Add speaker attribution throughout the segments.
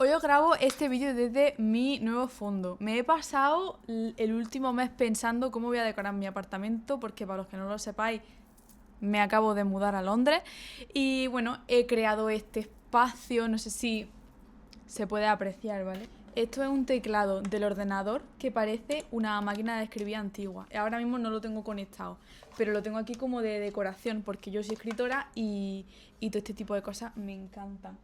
Speaker 1: Hoy os grabo este vídeo desde mi nuevo fondo. Me he pasado el último mes pensando cómo voy a decorar mi apartamento, porque para los que no lo sepáis, me acabo de mudar a Londres. Y bueno, he creado este espacio, no sé si se puede apreciar, ¿vale? Esto es un teclado del ordenador que parece una máquina de escribir antigua. Ahora mismo no lo tengo conectado, pero lo tengo aquí como de decoración porque yo soy escritora y todo este tipo de cosas me encantan.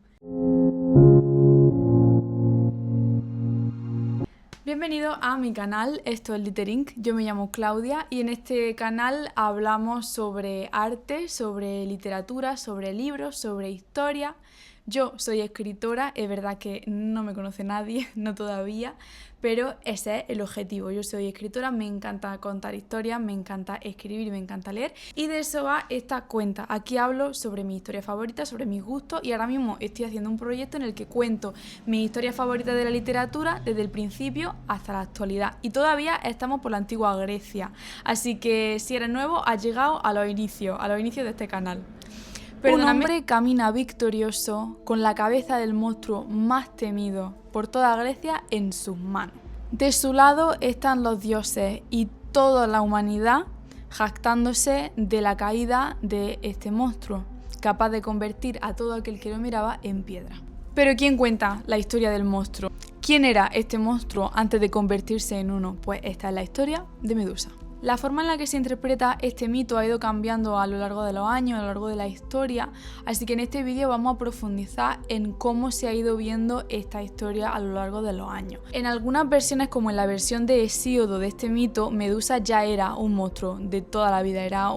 Speaker 1: Bienvenido a mi canal, esto es Littering, yo me llamo Claudia y en este canal hablamos sobre arte, sobre literatura, sobre libros, sobre historia. Yo soy escritora, es verdad que no me conoce nadie, no todavía, pero ese es el objetivo. Yo soy escritora, me encanta contar historias, me encanta escribir, me encanta leer y de eso va esta cuenta. Aquí hablo sobre mi historia favorita, sobre mis gustos y ahora mismo estoy haciendo un proyecto en el que cuento mis historias favoritas de la literatura desde el principio hasta la actualidad. Y todavía estamos por la antigua Grecia, así que si eres nuevo has llegado a los inicios de este canal. Un hombre camina victorioso con la cabeza del monstruo más temido por toda Grecia en sus manos. De su lado están los dioses y toda la humanidad jactándose de la caída de este monstruo, capaz de convertir a todo aquel que lo miraba en piedra. Pero ¿quién cuenta la historia del monstruo? ¿Quién era este monstruo antes de convertirse en uno? Pues esta es la historia de Medusa. La forma en la que se interpreta este mito ha ido cambiando a lo largo de los años, a lo largo de la historia, así que en este vídeo vamos a profundizar en cómo se ha ido viendo esta historia a lo largo de los años. En algunas versiones, como en la versión de Hesíodo de este mito, Medusa ya era un monstruo de toda la vida, era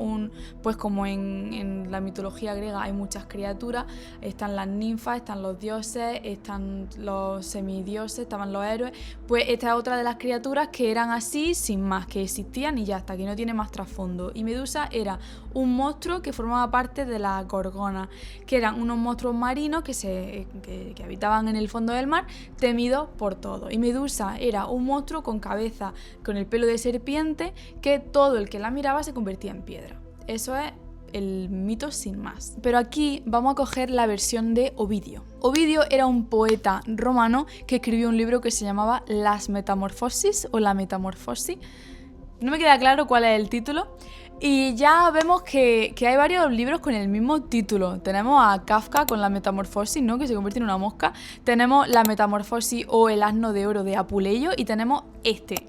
Speaker 1: pues como en la mitología griega hay muchas criaturas, están las ninfas, están los dioses, están los semidioses, estaban los héroes, pues esta es otra de las criaturas que eran así, sin más, que existían y ya hasta que no tiene más trasfondo. Y Medusa era un monstruo que formaba parte de las gorgonas, que eran unos monstruos marinos que habitaban en el fondo del mar, temidos por todos. Y Medusa era un monstruo con cabeza, con el pelo de serpiente, que todo el que la miraba se convertía en piedra. Eso es el mito sin más. Pero aquí vamos a coger la versión de Ovidio. Ovidio era un poeta romano que escribió un libro que se llamaba Las Metamorfosis o La Metamorfosis. No me queda claro cuál es el título. Y ya vemos que hay varios libros con el mismo título. Tenemos a Kafka con La Metamorfosis, ¿no? Que se convierte en una mosca. Tenemos La Metamorfosis o El Asno de Oro de Apuleyo. Y tenemos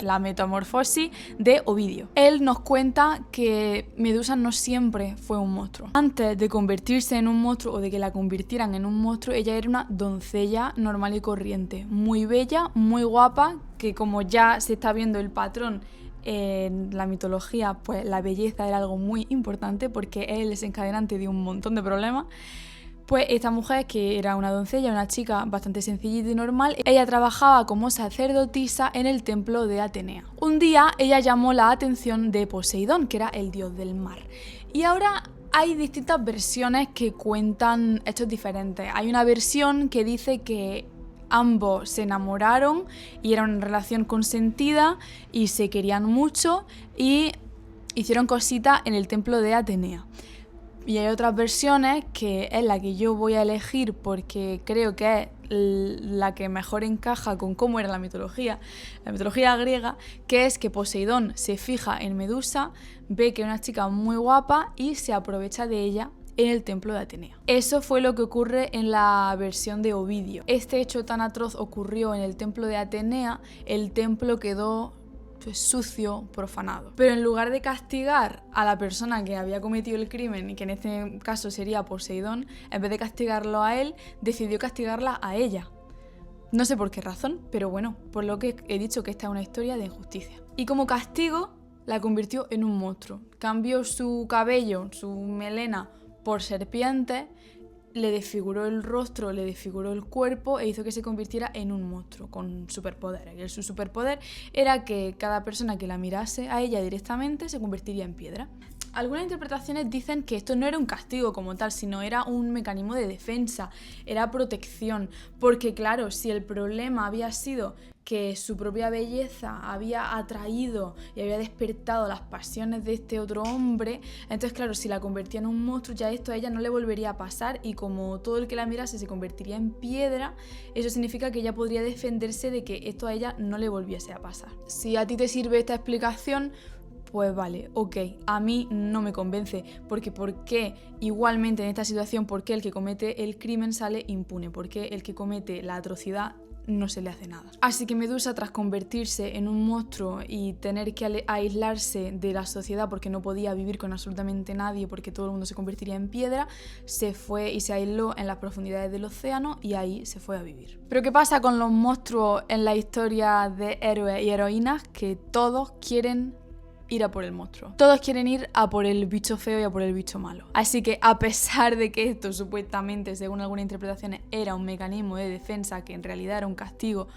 Speaker 1: La Metamorfosis de Ovidio. Él nos cuenta que Medusa no siempre fue un monstruo. Antes de convertirse en un monstruo o de que la convirtieran en un monstruo, ella era una doncella normal y corriente. Muy bella, muy guapa, que como ya se está viendo el patrón en la mitología, pues la belleza era algo muy importante porque es el desencadenante de un montón de problemas. Pues esta mujer, que era una doncella, una chica bastante sencillita y normal, ella trabajaba como sacerdotisa en el templo de Atenea. Un día ella llamó la atención de Poseidón, que era el dios del mar. Y ahora hay distintas versiones que cuentan hechos diferentes. Hay una versión que dice que ambos se enamoraron y era una relación consentida y se querían mucho y hicieron cositas en el templo de Atenea. Y hay otras versiones que es la que yo voy a elegir porque creo que es la que mejor encaja con cómo era la mitología griega, que es que Poseidón se fija en Medusa, ve que es una chica muy guapa y se aprovecha de ella en el templo de Atenea. Eso fue lo que ocurre en la versión de Ovidio. Este hecho tan atroz ocurrió en el templo de Atenea, el templo quedó sucio, profanado. Pero en lugar de castigar a la persona que había cometido el crimen, y que en este caso sería Poseidón, en vez de castigarlo a él, decidió castigarla a ella. No sé por qué razón, pero bueno, por lo que he dicho que esta es una historia de injusticia. Y como castigo, la convirtió en un monstruo. Cambió su cabello, su melena, por serpiente, le desfiguró el rostro, le desfiguró el cuerpo e hizo que se convirtiera en un monstruo con superpoderes. Su superpoder era que cada persona que la mirase a ella directamente se convertiría en piedra. Algunas interpretaciones dicen que esto no era un castigo como tal, sino era un mecanismo de defensa, era protección, porque claro, si el problema había sido que su propia belleza había atraído y había despertado las pasiones de este otro hombre, entonces claro, si la convertía en un monstruo, ya esto a ella no le volvería a pasar y como todo el que la mirase se convertiría en piedra, eso significa que ella podría defenderse de que esto a ella no le volviese a pasar. Si a ti te sirve esta explicación, pues vale, ok, a mí no me convence, porque ¿por qué igualmente en esta situación, por qué el que comete el crimen sale impune? ¿Por qué el que comete la atrocidad no se le hace nada? Así que Medusa, tras convertirse en un monstruo y tener que aislarse de la sociedad porque no podía vivir con absolutamente nadie porque todo el mundo se convertiría en piedra, se fue y se aisló en las profundidades del océano y ahí se fue a vivir. Pero ¿qué pasa con los monstruos en la historia de héroes y heroínas? Que todos quieren ir a por el monstruo. Todos quieren ir a por el bicho feo y a por el bicho malo. Así que a pesar de que esto supuestamente, según algunas interpretaciones, era un mecanismo de defensa que en realidad era un castigo,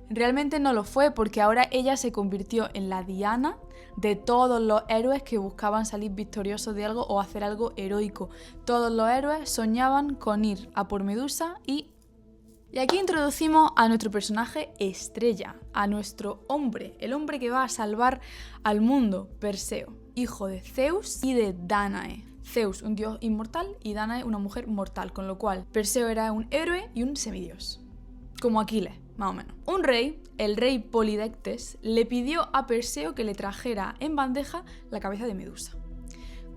Speaker 1: realmente no lo fue, porque ahora ella se convirtió en la Diana de todos los héroes que buscaban salir victoriosos de algo o hacer algo heroico. Todos los héroes soñaban con ir a por Medusa y aquí introducimos a nuestro personaje estrella, a nuestro hombre, el hombre que va a salvar al mundo, Perseo, hijo de Zeus y de Dánae. Zeus, un dios inmortal, y Dánae, una mujer mortal, con lo cual Perseo era un héroe y un semidios, como Aquiles, más o menos. Un rey, el rey Polidectes, le pidió a Perseo que le trajera en bandeja la cabeza de Medusa,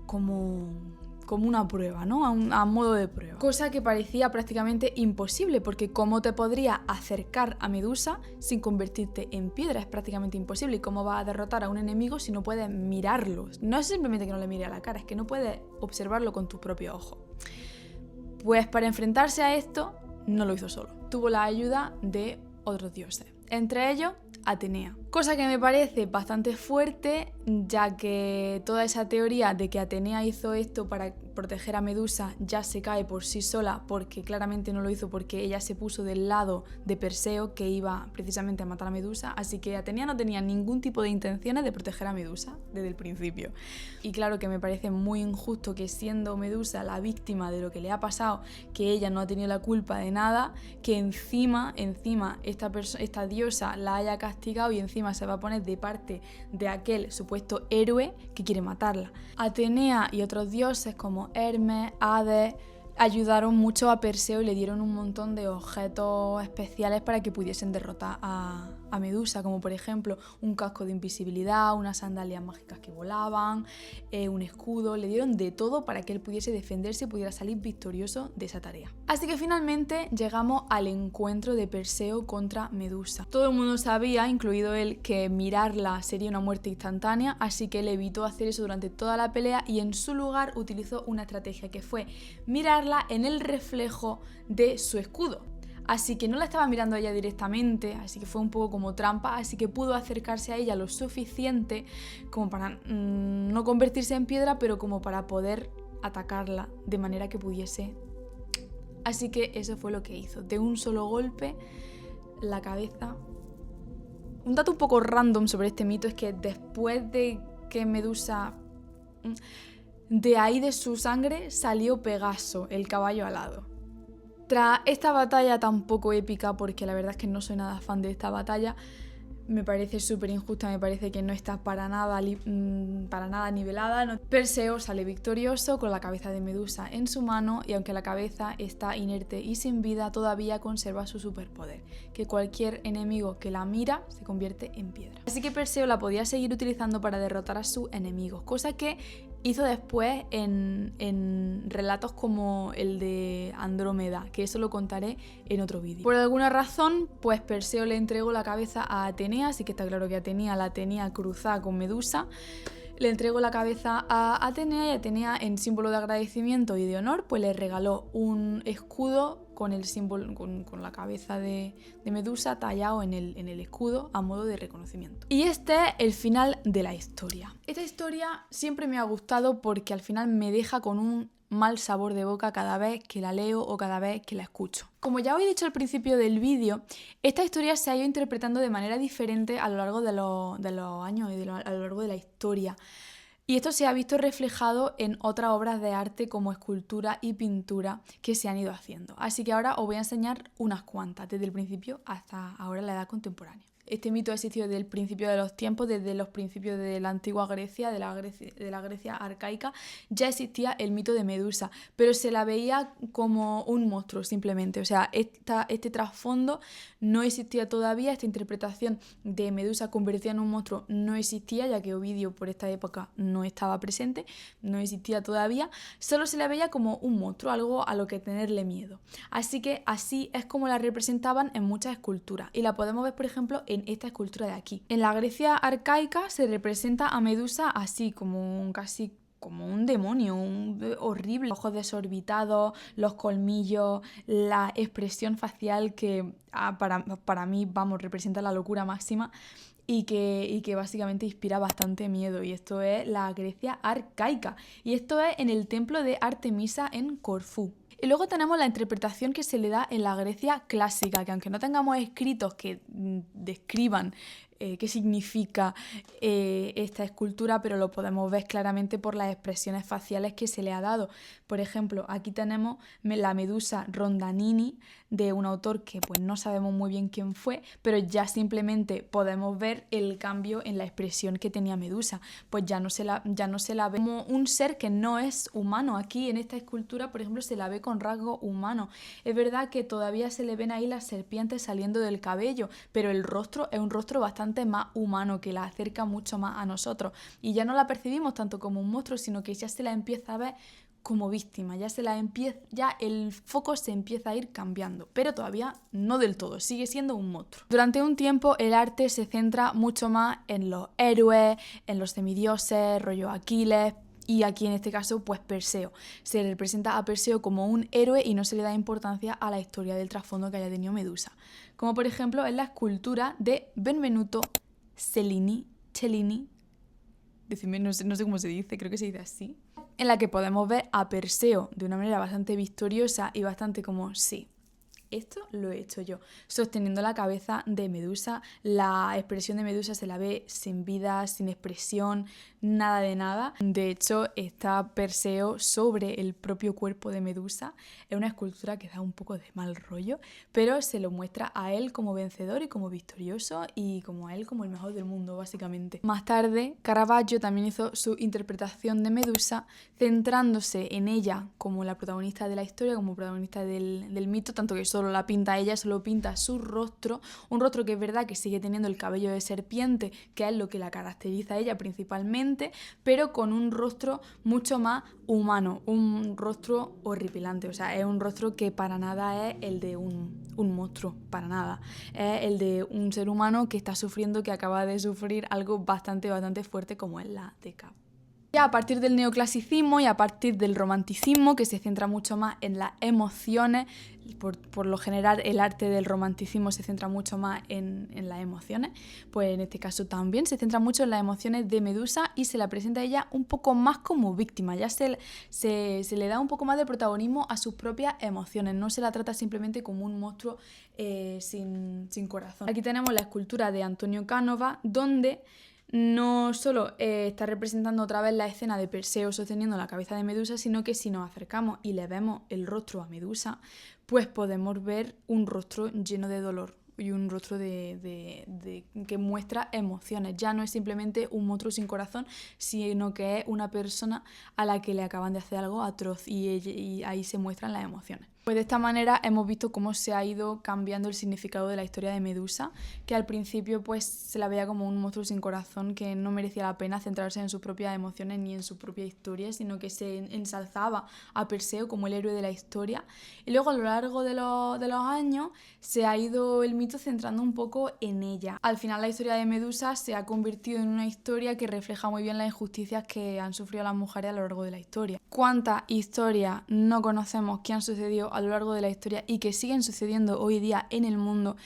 Speaker 1: como una prueba, ¿no? A modo de prueba. Cosa que parecía prácticamente imposible, porque ¿cómo te podrías acercar a Medusa sin convertirte en piedra? Es prácticamente imposible. ¿Y cómo vas a derrotar a un enemigo si no puedes mirarlo? No es simplemente que no le mire a la cara, es que no puedes observarlo con tus propios ojos. Pues para enfrentarse a esto, no lo hizo solo. Tuvo la ayuda de otros dioses, entre ellos Atenea. Cosa que me parece bastante fuerte, ya que toda esa teoría de que Atenea hizo esto para proteger a Medusa ya se cae por sí sola, porque claramente no lo hizo porque ella se puso del lado de Perseo, que iba precisamente a matar a Medusa, así que Atenea no tenía ningún tipo de intenciones de proteger a Medusa desde el principio. Y claro que me parece muy injusto que, siendo Medusa la víctima de lo que le ha pasado, que ella no ha tenido la culpa de nada, que encima esta diosa la haya castigado y encima se va a poner de parte de aquel supuesto héroe que quiere matarla. Atenea y otros dioses como Hermes, Hades, ayudaron mucho a Perseo y le dieron un montón de objetos especiales para que pudiesen derrotar a Medusa, como por ejemplo un casco de invisibilidad, unas sandalias mágicas que volaban, un escudo. Le dieron de todo para que él pudiese defenderse y pudiera salir victorioso de esa tarea. Así que finalmente llegamos al encuentro de Perseo contra Medusa. Todo el mundo sabía, incluido él, que mirarla sería una muerte instantánea, así que él evitó hacer eso durante toda la pelea y en su lugar utilizó una estrategia que fue mirarla en el reflejo de su escudo. Así que no la estaba mirando a ella directamente, así que fue un poco como trampa, así que pudo acercarse a ella lo suficiente como para no convertirse en piedra, pero como para poder atacarla de manera que pudiese. Así que eso fue lo que hizo. De un solo golpe, la cabeza. Un dato un poco random sobre este mito es que después de que Medusa... De ahí de su sangre salió Pegaso, el caballo alado. Tras esta batalla tan poco épica, porque la verdad es que no soy nada fan de esta batalla, me parece súper injusta, me parece que no está para nada nivelada. Perseo sale victorioso con la cabeza de Medusa en su mano y aunque la cabeza está inerte y sin vida, todavía conserva su superpoder, que cualquier enemigo que la mira se convierte en piedra. Así que Perseo la podía seguir utilizando para derrotar a sus enemigos, cosa que hizo después en relatos como el de Andrómeda, que eso lo contaré en otro vídeo. Por alguna razón, pues Perseo le entregó la cabeza a Atenea, así que está claro que Atenea la tenía cruzada con Medusa. Le entregó la cabeza a Atenea y Atenea, en símbolo de agradecimiento y de honor, pues le regaló un escudo con el símbolo, con la cabeza de Medusa tallado en el escudo a modo de reconocimiento. Y este es el final de la historia. Esta historia siempre me ha gustado porque al final me deja con un mal sabor de boca cada vez que la leo o cada vez que la escucho. Como ya os he dicho al principio del vídeo, esta historia se ha ido interpretando de manera diferente a lo largo de los años y a lo largo de la historia. Y esto se ha visto reflejado en otras obras de arte como escultura y pintura que se han ido haciendo. Así que ahora os voy a enseñar unas cuantas, desde el principio hasta ahora la edad contemporánea. Este mito ha existido desde el principio de los tiempos, desde los principios de la antigua Grecia, de la Grecia arcaica, ya existía el mito de Medusa, pero se la veía como un monstruo simplemente. O sea, este trasfondo no existía todavía, esta interpretación de Medusa convertida en un monstruo no existía, ya que Ovidio por esta época no estaba presente, no existía todavía, solo se la veía como un monstruo, algo a lo que tenerle miedo. Así que así es como la representaban en muchas esculturas, y la podemos ver, por ejemplo, en esta escultura de aquí. En la Grecia arcaica se representa a Medusa así, casi como un demonio, horrible, ojos desorbitados, los colmillos, la expresión facial que para mí, vamos, representa la locura máxima y que básicamente inspira bastante miedo. Y esto es la Grecia arcaica. Y esto es en el templo de Artemisa en Corfú. Y luego tenemos la interpretación que se le da en la Grecia clásica, que aunque no tengamos escritos que describan qué significa esta escultura, pero lo podemos ver claramente por las expresiones faciales que se le ha dado. Por ejemplo, aquí tenemos la Medusa Rondanini, de un autor que pues no sabemos muy bien quién fue, pero ya simplemente podemos ver el cambio en la expresión que tenía Medusa. Pues ya no se la ve como un ser que no es humano. Aquí en esta escultura, por ejemplo, se la ve con rasgo humano. Es verdad que todavía se le ven ahí las serpientes saliendo del cabello, pero el rostro es un rostro bastante más humano, que la acerca mucho más a nosotros. Y ya no la percibimos tanto como un monstruo, sino que ya se la empieza a ver como víctima, ya el foco se empieza a ir cambiando, pero todavía no del todo, sigue siendo un monstruo. Durante un tiempo el arte se centra mucho más en los héroes, en los semidioses, rollo Aquiles, y aquí en este caso pues Perseo. Se representa a Perseo como un héroe y no se le da importancia a la historia del trasfondo que haya tenido Medusa. Como por ejemplo en la escultura de Benvenuto Cellini, decidme, no sé cómo se dice, creo que se dice así, en la que podemos ver a Perseo de una manera bastante victoriosa y bastante como, sí, esto lo he hecho yo, sosteniendo la cabeza de Medusa. La expresión de Medusa se la ve sin vida, sin expresión, nada de nada. De hecho, está Perseo sobre el propio cuerpo de Medusa. Es una escultura que da un poco de mal rollo, pero se lo muestra a él como vencedor y como victorioso, y como a él como el mejor del mundo, básicamente. Más tarde, Caravaggio también hizo su interpretación de Medusa, centrándose en ella como la protagonista de la historia, como protagonista del mito, tanto que solo la pinta ella, solo pinta su rostro, un rostro que es verdad que sigue teniendo el cabello de serpiente, que es lo que la caracteriza a ella principalmente, pero con un rostro mucho más humano, un rostro horripilante. O sea, es un rostro que para nada es el de un monstruo, para nada. Es el de un ser humano que está sufriendo, que acaba de sufrir algo bastante fuerte, como es la decapitación. Ya a partir del neoclasicismo y a partir del romanticismo, que se centra mucho más en las emociones, por lo general el arte del romanticismo se centra mucho más en las emociones, pues en este caso también se centra mucho en las emociones de Medusa y se la presenta a ella un poco más como víctima. Ya se le da un poco más de protagonismo a sus propias emociones, no se la trata simplemente como un monstruo sin corazón. Aquí tenemos la escultura de Antonio Canova, donde no solo está representando otra vez la escena de Perseo sosteniendo la cabeza de Medusa, sino que si nos acercamos y le vemos el rostro a Medusa, pues podemos ver un rostro lleno de dolor y un rostro que muestra emociones. Ya no es simplemente un monstruo sin corazón, sino que es una persona a la que le acaban de hacer algo atroz, y ahí se muestran las emociones. Pues de esta manera hemos visto cómo se ha ido cambiando el significado de la historia de Medusa, que al principio pues se la veía como un monstruo sin corazón que no merecía la pena centrarse en sus propias emociones ni en su propia historia, sino que se ensalzaba a Perseo como el héroe de la historia. Y luego a lo largo de los años se ha ido el mito centrando un poco en ella. Al final la historia de Medusa se ha convertido en una historia que refleja muy bien las injusticias que han sufrido las mujeres a lo largo de la historia. ¿Cuántas historias no conocemos que han sucedido a lo largo de la historia y que siguen sucediendo hoy día en el mundo,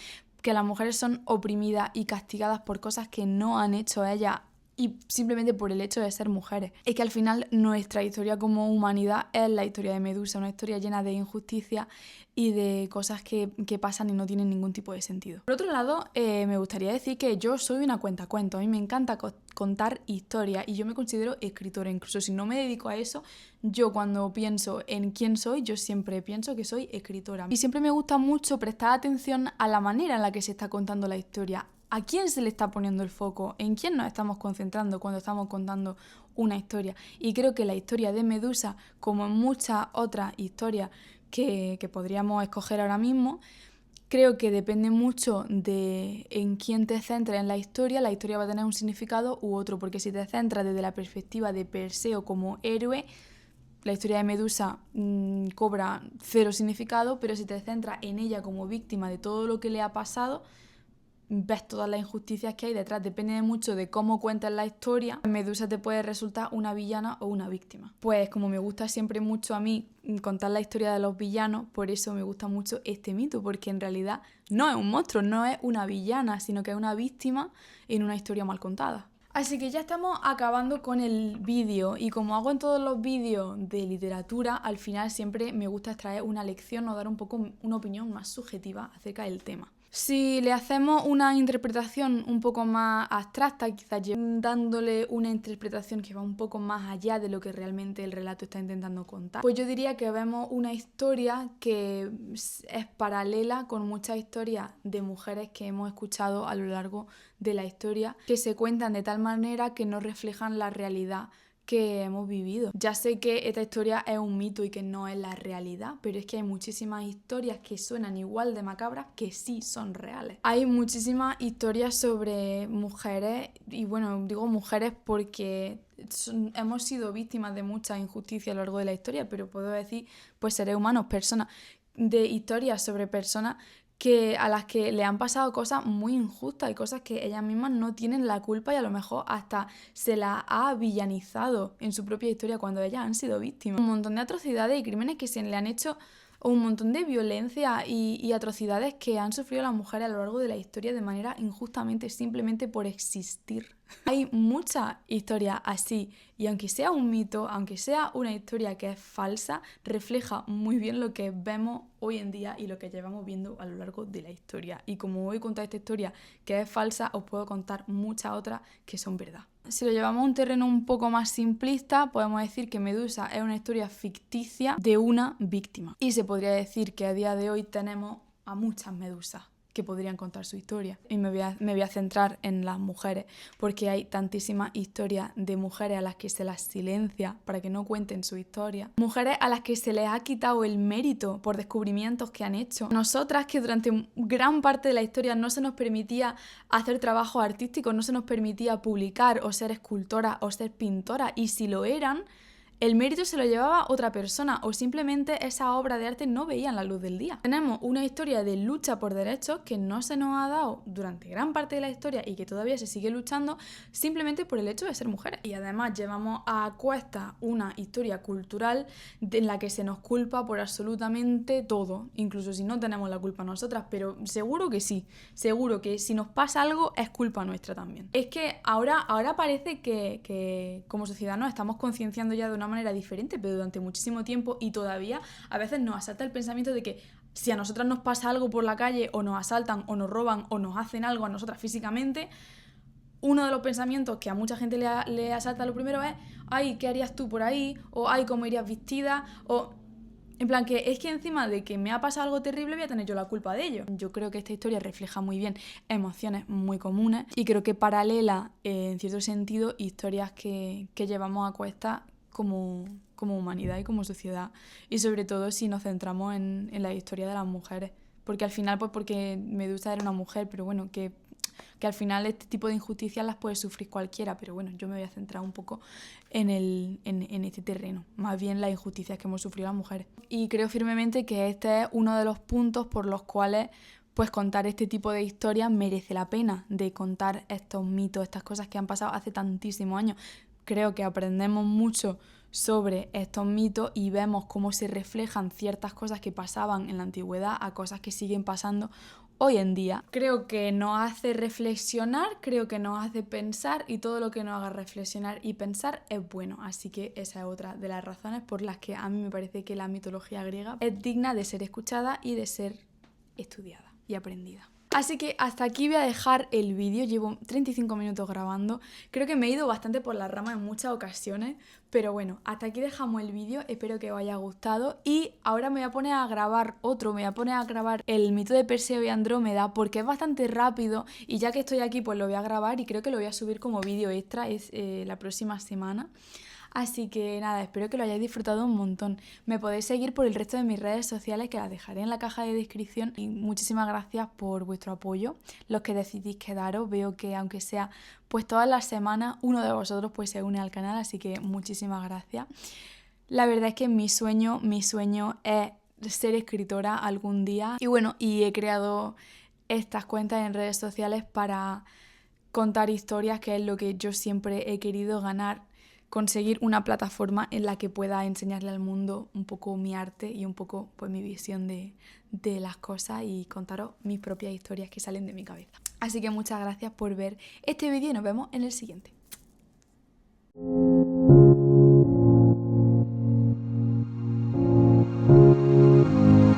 Speaker 1: que las mujeres son oprimidas y castigadas por cosas que no han hecho ellas y simplemente por el hecho de ser mujeres. Es que al final nuestra historia como humanidad es la historia de Medusa, una historia llena de injusticia y de cosas que pasan y no tienen ningún tipo de sentido. Por otro lado, me gustaría decir que yo soy una cuentacuentos, a mí me encanta contar historias y yo me considero escritora, incluso si no me dedico a eso, yo cuando pienso en quién soy, yo siempre pienso que soy escritora. Y siempre me gusta mucho prestar atención a la manera en la que se está contando la historia. ¿A quién se le está poniendo el foco? ¿En quién nos estamos concentrando cuando estamos contando una historia? Y creo que la historia de Medusa, como en muchas otras historias que podríamos escoger ahora mismo, creo que depende mucho de en quién te centres en la historia va a tener un significado u otro, porque si te centras desde la perspectiva de Perseo como héroe, la historia de Medusa cobra cero significado, pero si te centras en ella como víctima de todo lo que le ha pasado, ves todas las injusticias que hay detrás. Depende mucho de cómo cuentas la historia. Medusa te puede resultar una villana o una víctima. Pues como me gusta siempre mucho a mí contar la historia de los villanos, por eso me gusta mucho este mito, porque en realidad no es un monstruo, no es una villana, sino que es una víctima en una historia mal contada. Así que ya estamos acabando con el vídeo y como hago en todos los vídeos de literatura, al final siempre me gusta extraer una lección o dar un poco una opinión más subjetiva acerca del tema. Si le hacemos una interpretación un poco más abstracta, quizás dándole una interpretación que va un poco más allá de lo que realmente el relato está intentando contar, pues yo diría que vemos una historia que es paralela con muchas historias de mujeres que hemos escuchado a lo largo de la historia, que se cuentan de tal manera que no reflejan la realidad que hemos vivido. Ya sé que esta historia es un mito y que no es la realidad, pero es que hay muchísimas historias que suenan igual de macabras que sí son reales. Hay muchísimas historias sobre mujeres, y bueno, digo mujeres porque hemos sido víctimas de muchas injusticias a lo largo de la historia, pero puedo decir, pues seres humanos, personas, de historias sobre personas a las que le han pasado cosas muy injustas y cosas que ellas mismas no tienen la culpa y a lo mejor hasta se las ha villanizado en su propia historia cuando ellas han sido víctimas. Un montón de atrocidades y crímenes que se le han hecho, o un montón de violencia y atrocidades que han sufrido las mujeres a lo largo de la historia de manera injustamente, simplemente por existir. Hay muchas historias así y aunque sea un mito, aunque sea una historia que es falsa, refleja muy bien lo que vemos hoy en día y lo que llevamos viendo a lo largo de la historia. Y como hoy he contado esta historia que es falsa, os puedo contar muchas otras que son verdad. Si lo llevamos a un terreno un poco más simplista, podemos decir que Medusa es una historia ficticia de una víctima. Y se podría decir que a día de hoy tenemos a muchas Medusas que podrían contar su historia. Y me voy a centrar en las mujeres, porque hay tantísimas historias de mujeres a las que se las silencia para que no cuenten su historia. Mujeres a las que se les ha quitado el mérito por descubrimientos que han hecho. Nosotras que durante gran parte de la historia no se nos permitía hacer trabajos artísticos, no se nos permitía publicar o ser escultoras o ser pintoras, y si lo eran, el mérito se lo llevaba otra persona o simplemente esa obra de arte no veían la luz del día. Tenemos una historia de lucha por derechos que no se nos ha dado durante gran parte de la historia y que todavía se sigue luchando simplemente por el hecho de ser mujeres. Y además llevamos a cuestas una historia cultural en la que se nos culpa por absolutamente todo, incluso si no tenemos la culpa nosotras, pero seguro que sí, seguro que si nos pasa algo es culpa nuestra también. Es que ahora parece que como sociedad nos estamos concienciando ya de una manera diferente, pero durante muchísimo tiempo y todavía a veces nos asalta el pensamiento de que si a nosotras nos pasa algo por la calle o nos asaltan o nos roban o nos hacen algo a nosotras físicamente, uno de los pensamientos que a mucha gente le asalta lo primero es ay, ¿qué harías tú por ahí? O ay, ¿cómo irías vestida? O en plan que es que encima de que me ha pasado algo terrible voy a tener yo la culpa de ello. Yo creo que esta historia refleja muy bien emociones muy comunes y creo que paralela en cierto sentido historias que llevamos a cuestas como humanidad y como sociedad, y sobre todo si nos centramos en la historia de las mujeres, porque al final, pues porque Medusa era una mujer, pero bueno, que al final este tipo de injusticias las puede sufrir cualquiera, pero bueno, yo me voy a centrar un poco en este terreno, más bien las injusticias que hemos sufrido las mujeres. Y creo firmemente que este es uno de los puntos por los cuales pues contar este tipo de historias merece la pena, de contar estos mitos, estas cosas que han pasado hace tantísimos años. Creo que aprendemos mucho sobre estos mitos y vemos cómo se reflejan ciertas cosas que pasaban en la antigüedad a cosas que siguen pasando hoy en día. Creo que nos hace reflexionar, creo que nos hace pensar y todo lo que nos haga reflexionar y pensar es bueno. Así que esa es otra de las razones por las que a mí me parece que la mitología griega es digna de ser escuchada y de ser estudiada y aprendida. Así que hasta aquí voy a dejar el vídeo, llevo 35 minutos grabando, creo que me he ido bastante por las ramas en muchas ocasiones, pero bueno, hasta aquí dejamos el vídeo, espero que os haya gustado y ahora me voy a poner a grabar otro, me voy a poner a grabar el mito de Perseo y Andrómeda porque es bastante rápido y ya que estoy aquí pues lo voy a grabar y creo que lo voy a subir como vídeo extra la próxima semana. Así que nada, espero que lo hayáis disfrutado un montón. Me podéis seguir por el resto de mis redes sociales que las dejaré en la caja de descripción y muchísimas gracias por vuestro apoyo. Los que decidís quedaros, veo que aunque sea pues todas las semanas uno de vosotros pues se une al canal, así que muchísimas gracias. La verdad es que mi sueño es ser escritora algún día y bueno, y he creado estas cuentas en redes sociales para contar historias, que es lo que yo siempre he querido ganar, conseguir una plataforma en la que pueda enseñarle al mundo un poco mi arte y un poco pues mi visión de las cosas y contaros mis propias historias que salen de mi cabeza. Así que muchas gracias por ver este vídeo y nos vemos en el siguiente.